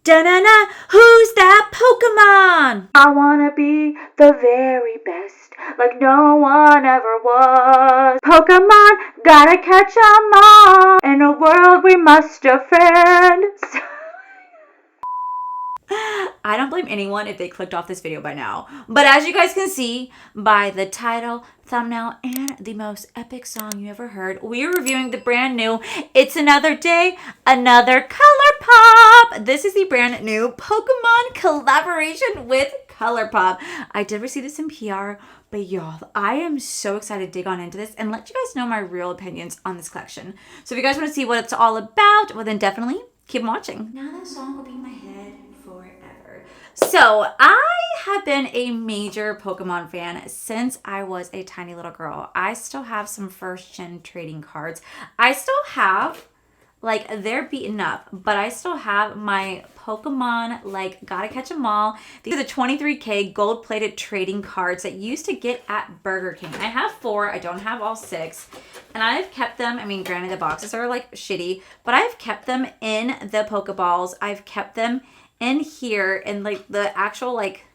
Da-na-na, who's that Pokemon? I wanna be the very best, like no one ever was. Pokemon, gotta catch 'em all. In a world we must defend. I don't blame anyone if they clicked off this video by now. But as you guys can see by the title, thumbnail, and the most epic song you ever heard, we are reviewing the brand new It's Another Day, Another ColourPop. This is the brand new Pokemon collaboration with ColourPop. I did receive this in PR, but y'all, I am so excited to dig on into this and let you guys know my real opinions on this collection. So if you guys want to see what it's all about, well then definitely keep watching. Now that song will be in my head forever. So I have been a major Pokemon fan since I was a tiny little girl. I still have some first gen trading cards. I still have, like, they're beaten up, but I still have my Pokemon, like, gotta catch 'em all. These are the 23K gold plated trading cards that you used to get at Burger King. I have 4, I don't have all 6, and I've kept them. I mean, granted the boxes are like shitty, but I've kept them in the Pokeballs. I've kept them in here in like the actual like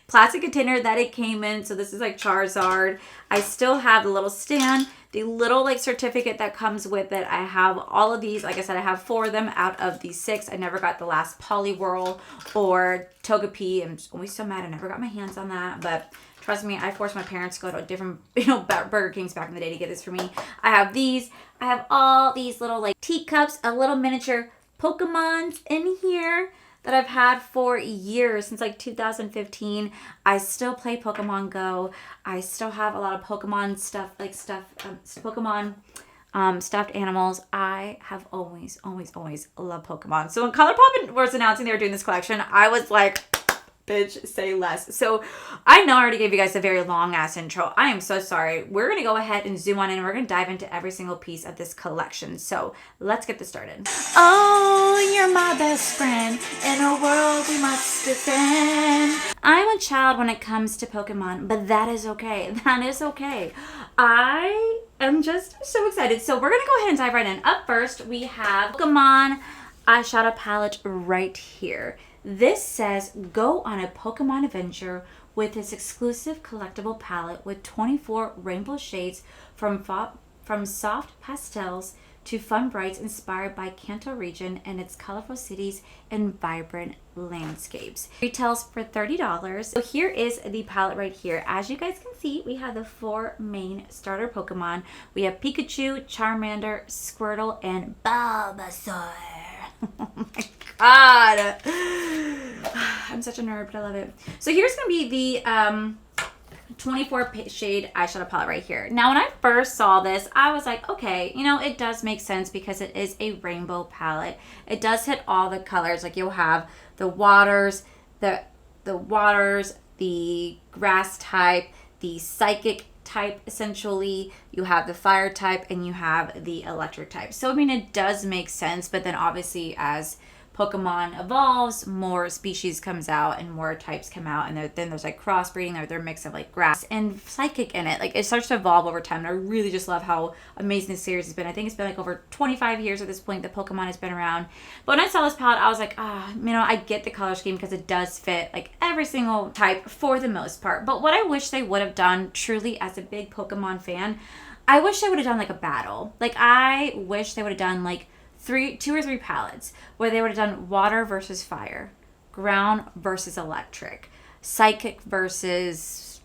plastic container that it came in. So this is like Charizard. I still have the little stand, the little like certificate that comes with it. I have all of these. Like I said, I have 4 of them out of the 6. I never got the last Poliwhirl or Togepi. I'm always so mad I never got my hands on that, but trust me, I forced my parents to go to different, Burger Kings back in the day to get this for me. I have these. I have all these little like teacups, a little miniature Pokemons in here that I've had for years, since like 2015. I still play Pokemon Go. I still have a lot of Pokemon stuff, like Pokemon stuffed animals. I have always loved Pokemon. So when ColourPop was announcing they were doing this collection, I was like, bitch, say less. So I know I already gave you guys a very long ass intro. I am so sorry. We're going to go ahead and zoom on in. We're going to dive into every single piece of this collection. So let's get this started. Oh, you're my best friend. In a world we must defend. I'm a child when it comes to Pokemon, but that is okay. That is okay. I am just so excited. So we're going to go ahead and dive right in. Up first, we have Pokemon eyeshadow palette right here. This says, go on a Pokemon adventure with this exclusive collectible palette with 24 rainbow shades from soft pastels to fun brights inspired by Kanto region and its colorful cities and vibrant landscapes. Retails for $30. So here is the palette right here. As you guys can see, we have the 4 main starter Pokemon. We have Pikachu, Charmander, Squirtle, and Bulbasaur. Oh my god. I'm such a nerd, but I love it. So here's going to be the 24 shade eyeshadow palette right here. Now, when I first saw this, I was like, okay, it does make sense because it is a rainbow palette. It does hit all the colors. Like, you'll have the waters, the grass type, the psychic type, essentially. You have the fire type, and you have the electric type. So, I mean, it does make sense, but then obviously as Pokemon evolves, more species comes out and more types come out, and then there's like crossbreeding, or they're mix of like grass and psychic in it. Like, it starts to evolve over time, and I really just love how amazing this series has been. I think it's been like over 25 years at this point that Pokemon has been around. But when I saw this palette, I was like, I get the color scheme because it does fit like every single type for the most part. But what I wish they would have done, truly as a big Pokemon fan, I wish they would have done like a battle. Like, I wish they would have done like 2 or 3 palettes where they would have done water versus fire, ground versus electric, psychic versus,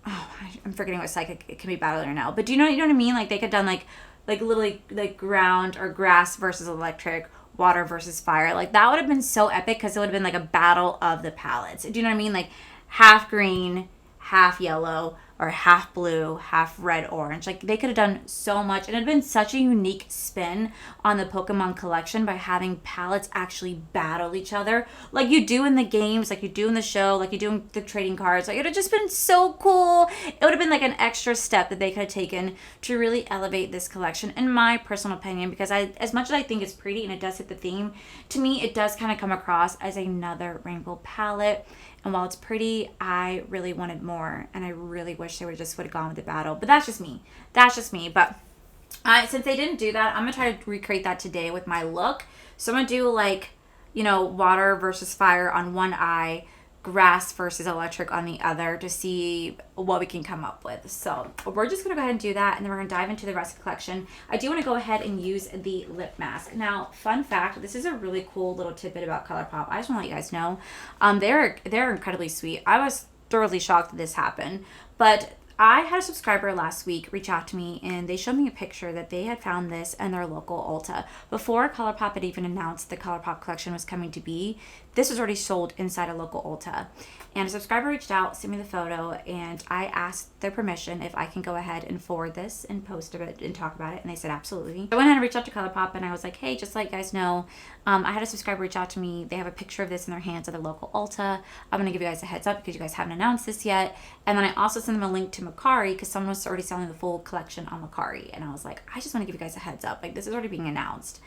I'm forgetting what psychic it can be battled in now. But do you know what I mean? Like, they could have done like literally like ground or grass versus electric, water versus fire. Like, that would have been so epic because it would have been like a battle of the palettes. Do you know what I mean? Like, half green, half yellow, or half blue, half red, orange. Like, they could have done so much, and it had been such a unique spin on the Pokemon collection by having palettes actually battle each other, like you do in the games, like you do in the show, like you do in the trading cards. Like, it would have just been so cool. It would have been like an extra step that they could have taken to really elevate this collection, in my personal opinion, because as much as I think it's pretty and it does hit the theme, to me it does kind of come across as another rainbow palette. And while it's pretty, I really wanted more, and I really wish they would have gone with the battle. But that's just me. But since they didn't do that, I'm going to try to recreate that today with my look. So I'm going to do like you know, water versus fire on one eye, grass versus electric on the other, to see what we can come up with. So we're just gonna go ahead and do that, and then we're gonna dive into the rest of the collection. I do want to go ahead and use the lip mask. Now, fun fact, this is a really cool little tidbit about ColourPop. I just want to let you guys know, they're incredibly sweet. I was thoroughly shocked that this happened, but I had a subscriber last week reach out to me, and they showed me a picture that they had found this in their local Ulta. Before ColourPop had even announced the ColourPop collection was coming to be, this was already sold inside a local Ulta. And a subscriber reached out, sent me the photo, and I asked their permission if I can go ahead and forward this and post it and talk about it, and they said absolutely. I went ahead and reached out to ColourPop, and I was like, hey, just to let you guys know, I had a subscriber reach out to me. They have a picture of this in their hands at the local Ulta. I'm going to give you guys a heads up because you guys haven't announced this yet. And then I also sent them a link to Mercari because someone was already selling the full collection on Mercari. And I was like, I just want to give you guys a heads up. Like, this is already being announced.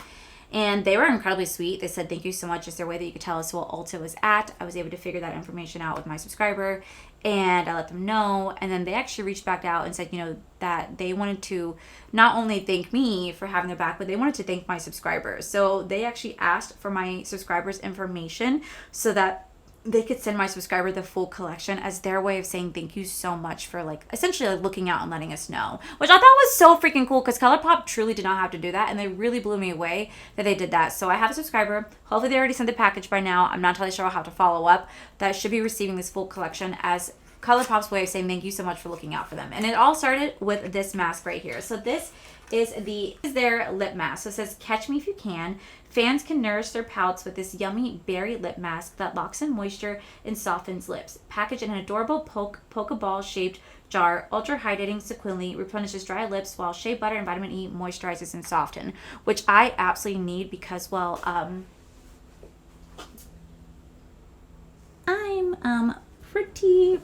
And they were incredibly sweet. They said, thank you so much. Is there a way that you could tell us what Ulta was at? I was able to figure that information out with my subscriber, and I let them know. And then they actually reached back out and said, you know, that they wanted to not only thank me for having their back, but they wanted to thank my subscribers. So they actually asked for my subscribers' information so that they could send my subscriber the full collection as their way of saying thank you so much for, like, essentially like looking out and letting us know, which I thought was so freaking cool because ColourPop truly did not have to do that, and they really blew me away that they did that. So I have a subscriber. Hopefully they already sent the package by now. I'm not entirely sure how to follow up. That should be receiving this full collection as ColourPop's way of saying thank you so much for looking out for them. And it all started with this mask right here. So this is their lip mask. So it says, catch me if you can. Fans can nourish their pouts with this yummy berry lip mask that locks in moisture and softens lips. Packaged in an adorable Pokeball shaped jar, ultra hydrating sequentially replenishes dry lips while shea butter and vitamin E moisturizes and soften, which I absolutely need because, well, I'm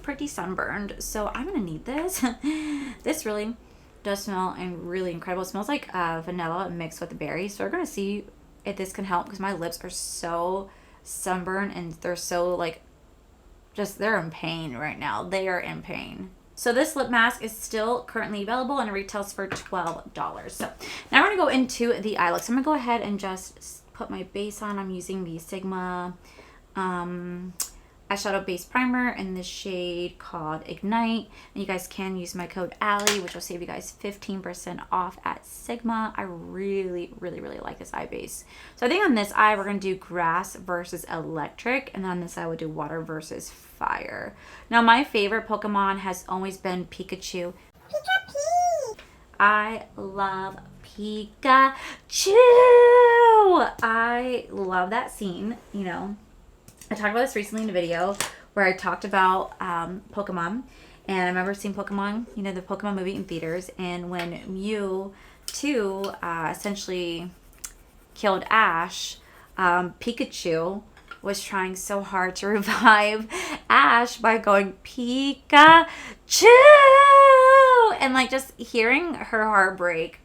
pretty sunburned, so I'm gonna need this. This really does smell and really incredible. It smells like vanilla mixed with the berries, so we're gonna see if this can help because my lips are so sunburned and they're so, like, just, they're in pain right now. They are in pain. So this lip mask is still currently available and it retails for $12. So now we're gonna go into the eye look. So I'm gonna go ahead and just put my base on. I'm using the Sigma eyeshadow base primer in the shade called Ignite, and you guys can use my code Allie, which will save you guys 15% off at Sigma. I really like this eye base. So I think on this eye we're gonna do grass versus electric, and then on this eye we'll do water versus fire. Now my favorite Pokemon has always been Pikachu. I love Pikachu. I love that scene, you know. I talked about this recently in a video where I talked about Pokemon, and I remember seeing Pokemon, you know, the Pokemon movie in theaters, and when Mewtwo essentially killed Ash, Pikachu was trying so hard to revive Ash by going Pikachu, and like just hearing her heartbreak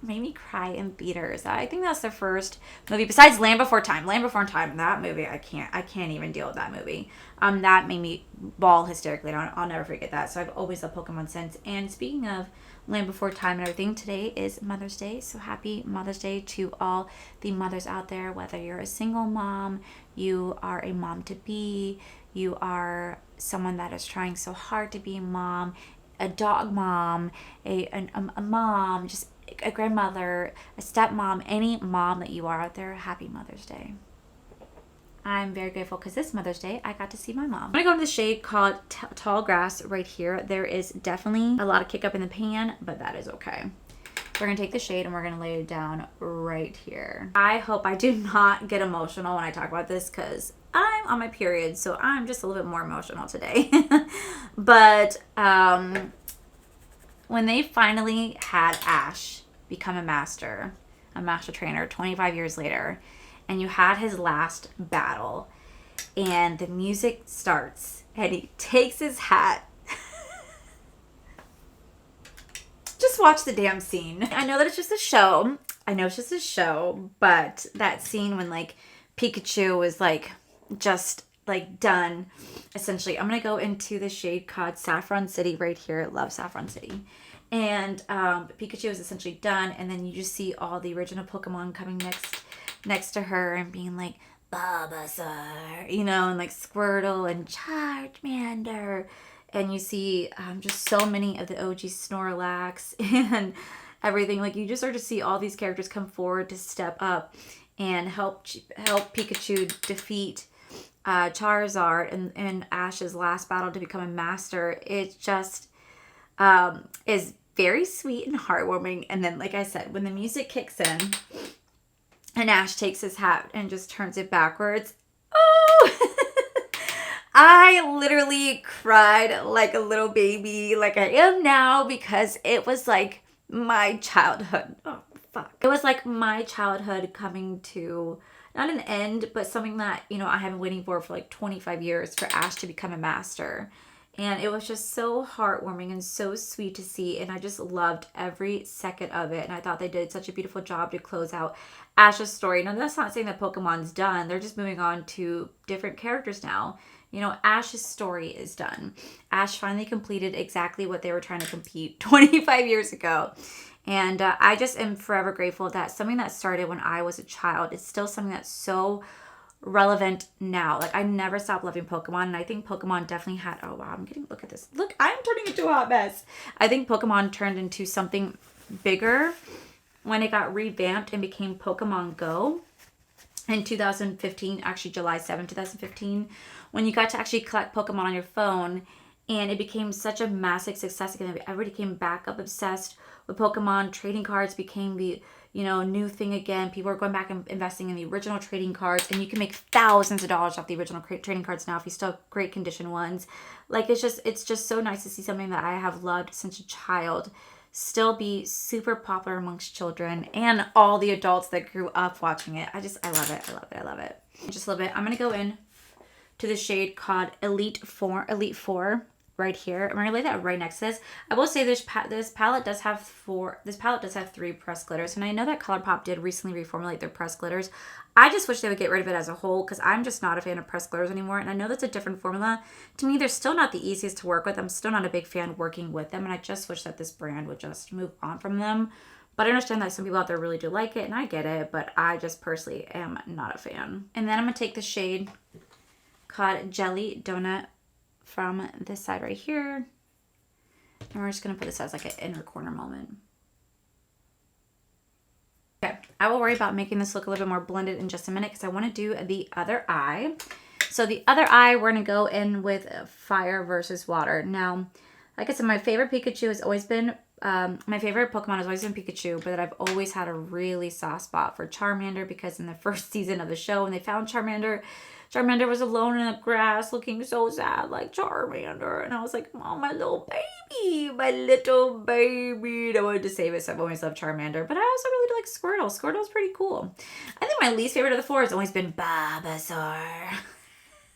made me cry in theaters. I think that's the first movie besides Land Before Time. Land Before Time, that movie, I can't even deal with that movie. That made me bawl hysterically. I'll never forget that. So I've always loved Pokemon since. And speaking of Land Before Time and everything, today is Mother's Day. So happy Mother's Day to all the mothers out there, whether you're a single mom, you are a mom to be, you are someone that is trying so hard to be a mom, a dog mom, a mom, just a grandmother, a stepmom, any mom that you are out there, happy Mother's Day. I'm very grateful because this Mother's Day, I got to see my mom. I'm going to go into the shade called Tall Grass right here. There is definitely a lot of kick up in the pan, but that is okay. We're going to take the shade and we're going to lay it down right here. I hope I do not get emotional when I talk about this because I'm on my period, so I'm just a little bit more emotional today. But when they finally had Ash become a master trainer 25 years later, and you had his last battle, and the music starts, and he takes his hat. Just watch the damn scene. I know that it's just a show. But that scene when, like, Pikachu was, like, just, like, done. Essentially, I'm going to go into the shade called Saffron City right here. Love Saffron City. And Pikachu is essentially done, and then you just see all the original Pokemon coming next next to her and being like, Bulbasaur, you know, and like Squirtle and Charmander. And you see just so many of the OG Snorlax and everything. Like, you just start to see all these characters come forward to step up and help Pikachu defeat Charizard in Ash's last battle to become a master. It just is very sweet and heartwarming. And then, like I said, when the music kicks in and Ash takes his hat and just turns it backwards, oh, I literally cried like a little baby, like I am now, because it was like my childhood. Oh, fuck. It was like my childhood coming to not an end, but something that, you know, I have been waiting for like 25 years for Ash to become a master. And it was just so heartwarming and so sweet to see. And I just loved every second of it. And I thought they did such a beautiful job to close out Ash's story. Now, that's not saying that Pokemon's done. They're just moving on to different characters now. You know, Ash's story is done. Ash finally completed exactly what they were trying to complete 25 years ago. And I just am forever grateful that something that started when I was a child is still something that's so relevant now. Like, I never stopped loving Pokemon, and I think Pokemon definitely had, oh wow, look at this. Look, I'm turning into a hot mess. I think Pokemon turned into something bigger when it got revamped and became Pokemon Go in 2015, actually July 7, 2015, when you got to actually collect Pokemon on your phone, and it became such a massive success again. Everybody came back up obsessed with Pokemon. Trading cards became the, you know, new thing again. People are going back and investing in the original trading cards, and you can make thousands of dollars off the original trading cards now if you still have great condition ones. Like, it's just so nice to see something that I have loved since a child still be super popular amongst children and all the adults that grew up watching it. I love it. I love it. I love it. Just a little bit. I'm going to go in to the shade called Elite 4 right here. I'm going to lay that right next to this. I will say this palette does have 3 pressed glitters, and I know that ColourPop did recently reformulate their pressed glitters. I just wish they would get rid of it as a whole, because I'm just not a fan of pressed glitters anymore, and I know that's a different formula. To me, they're still not the easiest to work with. I'm still not a big fan working with them, and I just wish that this brand would just move on from them. But I understand that some people out there really do like it, and I get it, but I just personally am not a fan. And then I'm going to take the shade called Jelly Donut from this side right here. And we're just going to put this as like an inner corner moment. Okay, I will worry about making this look a little bit more blended in just a minute, because I want to do the other eye. So the other eye, we're going to go in with Fire versus Water. Now, like I said, my favorite Pikachu has always been, my favorite Pokemon has always been Pikachu, but I've always had a really soft spot for Charmander, because in the first season of the show, when they found Charmander was alone in the grass looking so sad like Charmander. And I was like, oh, my little baby. And I wanted to save it, so I've always loved Charmander. But I also really do like Squirtle. Squirtle's pretty cool. I think my least favorite of the 4 has always been Bulbasaur.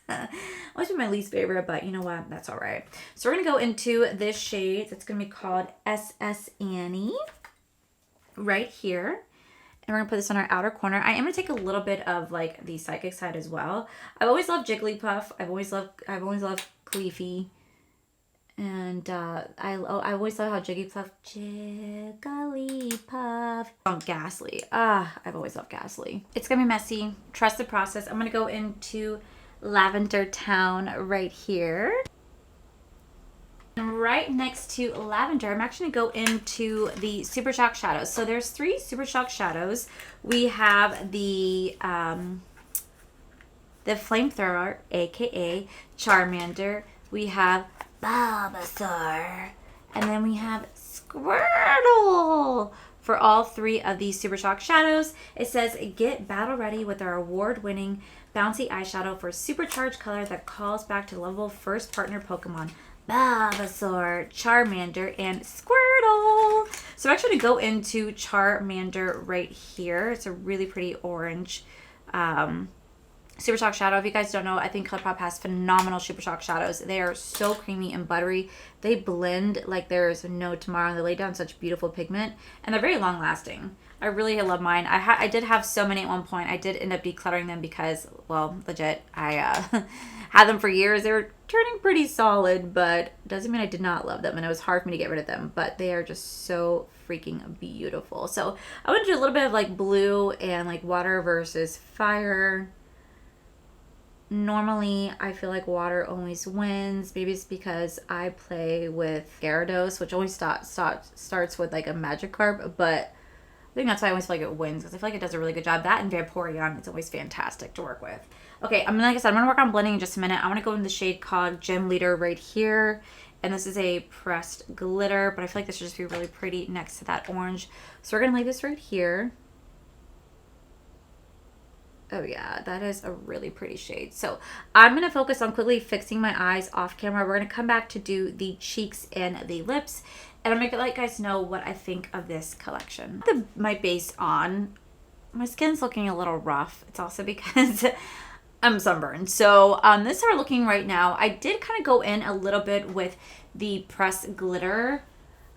Always been my least favorite, but you know what? That's all right. So we're going to go into this shade that's going to be called SS Annie right here. And we're going to put this on our outer corner. I am going to take a little bit of like the psychic side as well. I've always loved Jigglypuff. I've always loved Queefy. And I always love how Jigglypuff on Ghastly. I've always loved Ghastly. It's going to be messy. Trust the process. I'm going to go into Lavender Town right here. And right next to Lavender, I'm actually going to go into the Super Shock Shadows. So there's 3 Super Shock Shadows. We have the Flamethrower, aka Charmander. We have Bulbasaur. And then we have Squirtle. For all 3 of these Super Shock Shadows, it says, get battle ready with our award-winning bouncy eyeshadow for supercharged color that calls back to lovable first partner Pokemon. Bulbasaur, Charmander, and Squirtle. So I'm actually going to go into Charmander right here. It's a really pretty orange Super Shock Shadow. If you guys don't know, I think ColourPop has phenomenal Super Shock Shadows. They are so creamy and buttery. They blend like there's no tomorrow, and they lay down such beautiful pigment, and they're very long lasting. I really love mine. I did have so many at one point. I did end up decluttering them because, well, legit, I had them for years. They were turning pretty solid, but doesn't mean I did not love them, and it was hard for me to get rid of them, but they are just so freaking beautiful. So I want to do a little bit of like blue and like water versus fire. Normally, I feel like water always wins. Maybe it's because I play with Gyarados, which always starts with like a Magikarp, but I think that's why I always feel like it wins, because I feel like it does a really good job. That and Vaporeon, it's always fantastic to work with. Okay, like I said, I'm going to work on blending in just a minute. I want to go in the shade called Gem Leader right here. And this is a pressed glitter, but I feel like this should just be really pretty next to that orange. So we're going to leave this right here. Oh yeah, that is a really pretty shade. So I'm going to focus on quickly fixing my eyes off camera. We're going to come back to do the cheeks and the lips. And I'm going to let you guys know what I think of this collection. My base on, my skin's looking a little rough. It's also because I'm sunburned. So this is how we're looking right now. I did kind of go in a little bit with the pressed glitter.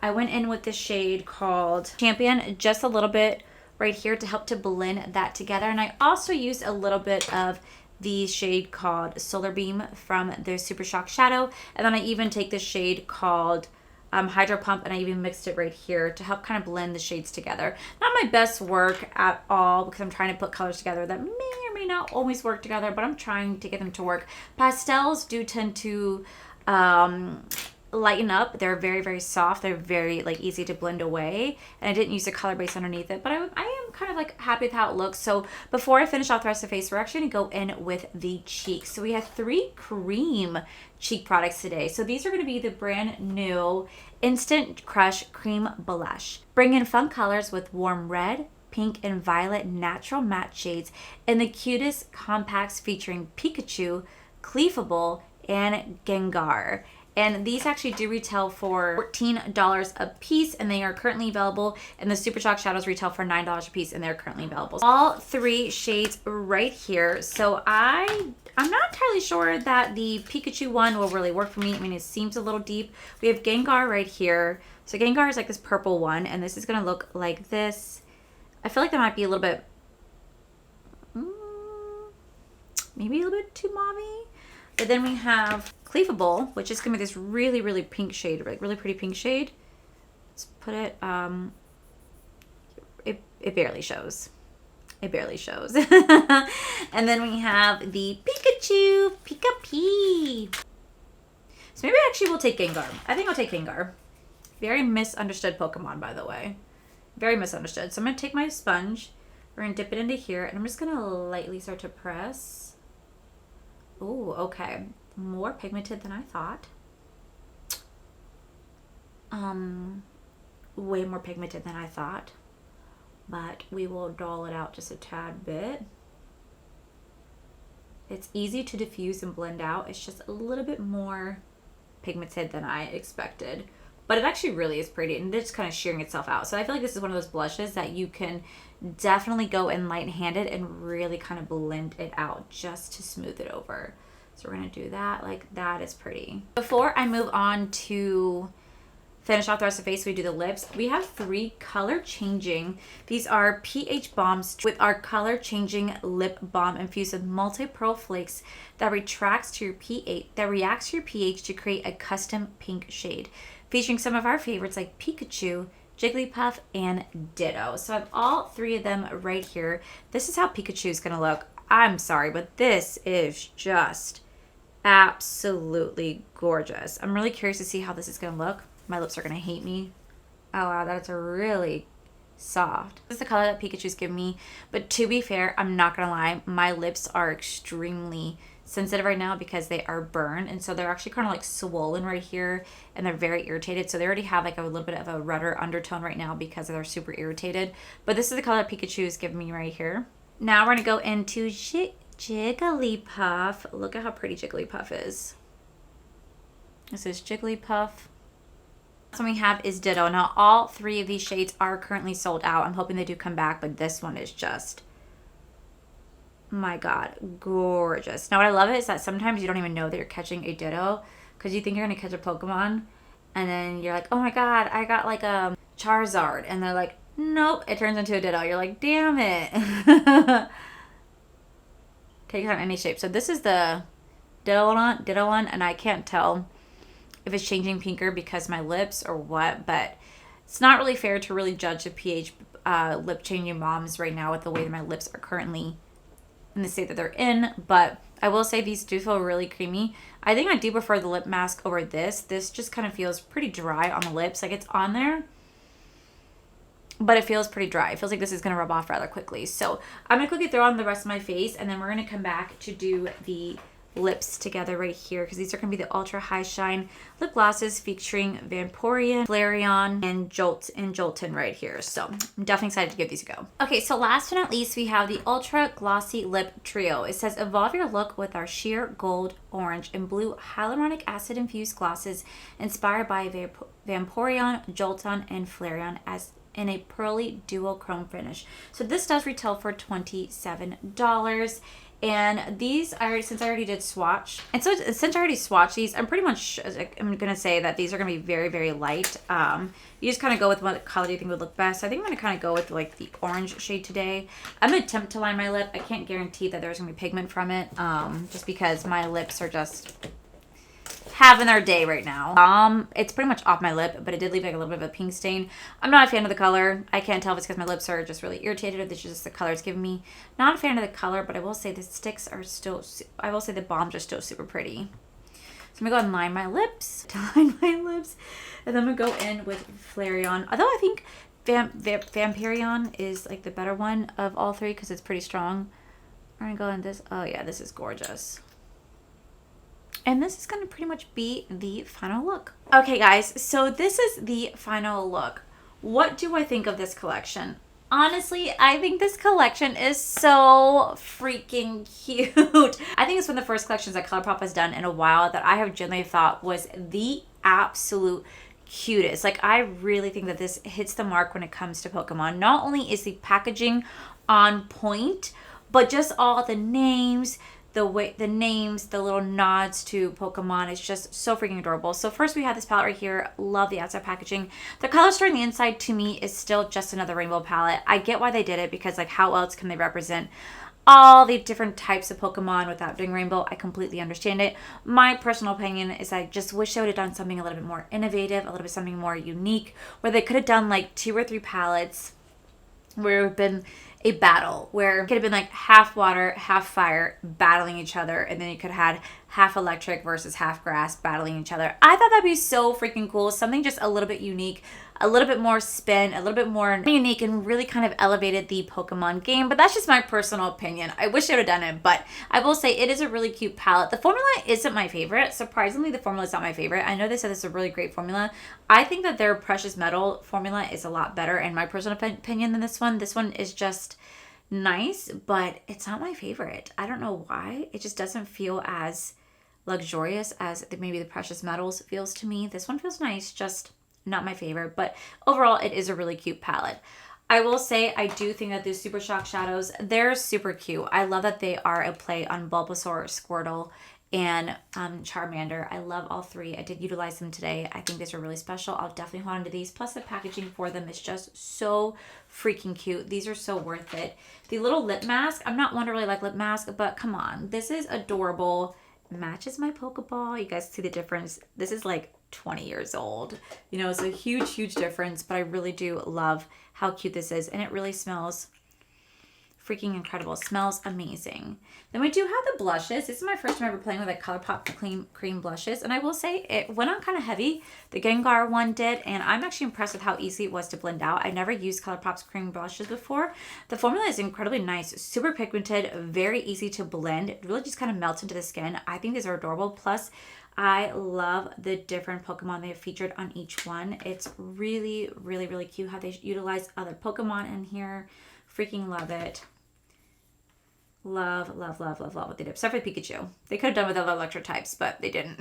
I went in with the shade called Champion, just a little bit right here to help to blend that together. And I also used a little bit of the shade called Solar Beam from the Super Shock Shadow. And then I even take the shade called Hydro Pump, and I even mixed it right here to help kind of blend the shades together. Not my best work at all, because I'm trying to put colors together that may or may not always work together, but I'm trying to get them to work. Pastels do tend to lighten up. They're very, very soft. They're very like easy to blend away, and I didn't use a color base underneath it, but I am kind of like happy with how it looks. So before I finish off the rest of the face, we're actually gonna go in with the cheeks. So we have 3 cream cheek products today. So these are going to be the brand new Instant Crush Cream Blush. Bring in fun colors with warm red, pink, and violet natural matte shades, and the cutest compacts featuring Pikachu, Cleafable, and Gengar. And these actually do retail for $14 a piece, and they are currently available. And the Super Shock Shadows retail for $9 a piece, and they're currently available. All 3 shades right here. So I'm not entirely sure that the Pikachu one will really work for me. I mean, it seems a little deep. We have Gengar right here. So Gengar is like this purple one, and this is going to look like this. I feel like that might be a little bit, maybe a little bit too mauve-y. But then we have Cleafable, which is going to be this really, really pink shade, like really pretty pink shade. Let's put it, it barely shows. It barely shows. And then we have the Pikachu, Pika-Pee. So maybe I actually will take Gengar. I think I'll take Gengar. Very misunderstood Pokemon, by the way. Very misunderstood. So I'm going to take my sponge. We're going to dip it into here, and I'm just going to lightly start to press. Ooh, okay. More pigmented than I thought. Way more pigmented than I thought. But we will dull it out just a tad bit. It's easy to diffuse and blend out. It's just a little bit more pigmented than I expected. But it actually really is pretty, and it's kind of shearing itself out. So I feel like this is one of those blushes that you can definitely go in light-handed and really kind of blend it out just to smooth it over. So we're going to do that. Like, that is pretty. Before I move on to finish off the rest of the face, we do the lips. We have 3 color changing. These are pH bombs with our color changing lip balm infused with multi-pearl flakes that reacts to your pH to create a custom pink shade, featuring some of our favorites like Pikachu, Jigglypuff, and Ditto. So I have all 3 of them right here. This is how Pikachu is going to look. I'm sorry, but this is just absolutely gorgeous. I'm really curious to see how this is going to look. My lips are going to hate me. Oh wow, that's really soft. This is the color that Pikachu's giving me, but to be fair, I'm not going to lie, my lips are extremely sensitive right now because they are burned, and so they're actually kind of like swollen right here, and they're very irritated. So they already have like a little bit of a redder undertone right now because they're super irritated. But this is the color that Pikachu is giving me right here. Now we're going to go into Jigglypuff. Look at how pretty Jigglypuff is. This is Jigglypuff. So we have is Ditto. Now all 3 of these shades are currently sold out. I'm hoping they do come back, but this one is just, my God, gorgeous. Now what I love is that sometimes you don't even know that you're catching a Ditto because you think you're going to catch a Pokemon, and then you're like, oh my God, I got like a Charizard, and they're like, Nope, it turns into a ditto. You're like, damn it. Takes on any shape. So this is the ditto one, and I can't tell if it's changing pinker because my lips or what, but it's not really fair to really judge the pH lip changing bombs right now with the way that my lips are currently in the state that they're in. But I will say these do feel really creamy. I think I do prefer the lip mask over this. This just kind of feels pretty dry on the lips. Like, it's on there, but it feels pretty dry. It feels like this is going to rub off rather quickly. So I'm going to quickly throw on the rest of my face, and then we're going to come back to do the lips together right here, because these are going to be the Ultra High Shine lip glosses featuring Vaporeon, Flareon, and Jolton right here. So I'm definitely excited to give these a go. Okay, so last but not least, we have the Ultra Glossy Lip Trio. It says, evolve your look with our sheer gold, orange, and blue hyaluronic acid infused glosses inspired by Vaporeon, Jolton, and Flareon as in a pearly duochrome finish. So this does retail for $27. And these are, since I already did swatch, and so since I already swatched these, I'm pretty much, I'm going to say that these are going to be very, very light. You just kind of go with what color you think would look best. I think I'm going to kind of go with like the orange shade today. I'm going to attempt to line my lip. I can't guarantee that there's going to be pigment from it, just because my lips are just having their day right now. It's pretty much off my lip, but it did leave like a little bit of a pink stain. I'm not a fan of the color. I can't tell if it's because my lips are just really irritated or this is just the color it's giving me. Not a fan of the color, but I will say the sticks are still, I will say the bombs are still super pretty. So I'm gonna go and line my lips, and then I'm gonna go in with Flareon. Although I think Vaporeon is like the better one of all three because it's pretty strong. I'm gonna go in this. Oh yeah, this is gorgeous. And this is going to pretty much be the final look. Okay, guys, so this is the final look. What do I think of this collection? Honestly, I think this collection is so freaking cute. I think it's one of the first collections that ColourPop has done in a while that I have generally thought was the absolute cutest. Like, I really think that this hits the mark when it comes to Pokemon. Not only is the packaging on point, but just all the names, the little nods to Pokemon is just so freaking adorable. So first we have this palette right here. Love the outside packaging. The color story on the inside to me is still just another rainbow palette. I get why they did it because like how else can they represent all the different types of Pokemon without doing rainbow? I completely understand it. My personal opinion is I just wish they would have done something a little bit more innovative, a little bit something more unique, where they could have done like 2 or 3 palettes where it would have been a battle, where it could have been like half water, half fire battling each other, and then you could have had half electric versus half grass battling each other. I thought that'd be so freaking cool. Something just a little bit unique, a little bit more spin, a little bit more unique, and really kind of elevated the Pokemon game. But that's just my personal opinion. I wish I would have done it, but I will say it is a really cute palette. The formula isn't my favorite. Surprisingly, the formula is not my favorite. I know they said this is a really great formula. I think that their Precious Metal formula is a lot better in my personal opinion than this one. This one is just nice, but it's not my favorite. I don't know why. It just doesn't feel as luxurious as maybe the Precious Metals feels to me. This one feels nice, just not my favorite, but overall it is a really cute palette. I will say I do think that these Super Shock shadows, they're super cute. I love that they are a play on Bulbasaur, Squirtle, and Charmander. I love all 3. I did utilize them today. I think these are really special. I'll definitely hold on to these. Plus the packaging for them is just so freaking cute. These are so worth it. The little lip mask, I'm not one to really like lip mask, but come on. This is adorable. Matches my Pokeball. You guys see the difference? This is like 20 years old. You know, it's a huge, huge difference, but I really do love how cute this is. And it really smells freaking incredible. It smells amazing. Then we do have the blushes. This is my first time ever playing with like ColourPop cream blushes, and I will say it went on kind of heavy. The Gengar one did, and I'm actually impressed with how easy it was to blend out. I never used ColourPop's cream blushes before. The formula is incredibly nice, super pigmented, very easy to blend. It really just kind of melts into the skin. I think these are adorable. Plus, I love the different Pokemon they have featured on each one. It's really, really, really cute how they utilize other Pokemon in here. Freaking love it. Love, love, love, love, love what they did. Except for Pikachu. They could have done with other electro types, but they didn't.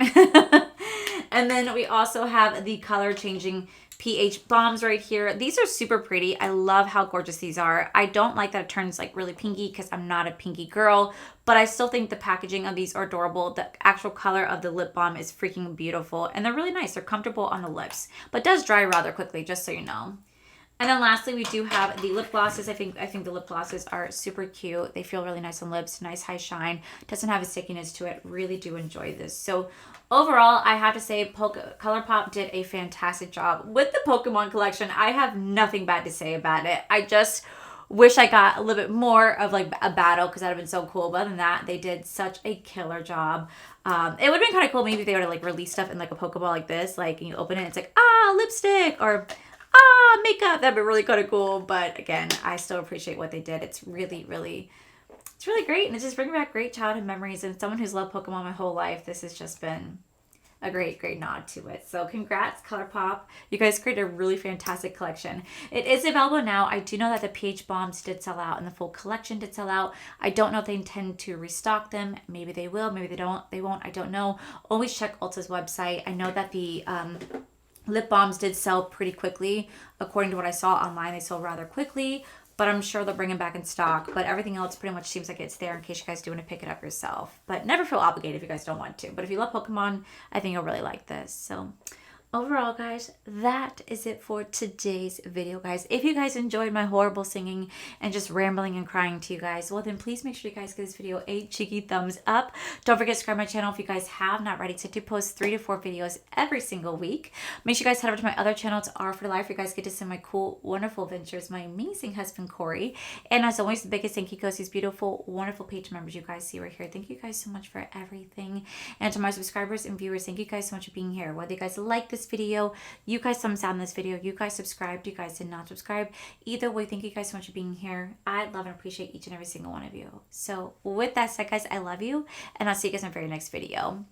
And then we also have the color changing pH bombs right here. These are super pretty. I love how gorgeous these are. I don't like that it turns like really pinky because I'm not a pinky girl, but I still think the packaging of these are adorable. The actual color of the lip balm is freaking beautiful, and they're really nice. They're comfortable on the lips, but does dry rather quickly, just so you know. And then lastly, we do have the lip glosses. I think the lip glosses are super cute. They feel really nice on lips, nice high shine. Doesn't have a stickiness to it. Really do enjoy this. So overall, I have to say ColourPop did a fantastic job with the Pokemon collection. I have nothing bad to say about it. I just wish I got a little bit more of like a battle because that would have been so cool. But other than that, they did such a killer job. It would have been kind of cool maybe if they were to like release stuff in like a Pokeball like this. Like you open it, it's like, ah, lipstick, or makeup. That'd be really kind of cool. But again, I still appreciate what they did. It's really, really, it's really great. And it's just bringing back great childhood memories. And someone who's loved Pokemon my whole life, this has just been a great nod to it. So congrats, ColourPop. You guys created a really fantastic collection. It is available now. I do know that the PH Bombs did sell out and the full collection did sell out. I don't know if they intend to restock them. Maybe they will, maybe they won't. I don't know. Always check Ulta's website. I know that the lip balms did sell pretty quickly. According to what I saw online, they sold rather quickly, but I'm sure they'll bring them back in stock. But everything else pretty much seems like it's there in case you guys do want to pick it up yourself. But never feel obligated if you guys don't want to. But if you love Pokemon, I think you'll really like this. So overall, guys, that is it for today's video, guys. If you guys enjoyed my horrible singing and just rambling and crying to you guys, well, then please make sure you guys give this video a cheeky thumbs up. Don't forget to subscribe to my channel if you guys have not already. So I do post 3 to 4 videos every single week. Make sure you guys head over to my other channel. It's R for Life. You guys get to see my cool, wonderful adventures, my amazing husband, Corey. And as always, the biggest thank you goes to these beautiful, wonderful page members you guys see right here. Thank you guys so much for everything. And to my subscribers and viewers, thank you guys so much for being here. Whether you guys like this video, you guys thumbs down this video, you guys subscribed, you guys did not subscribe, either way, thank you guys so much for being here. I love and appreciate each and every single one of you. So with that said, guys, I love you, and I'll see you guys in my very next video.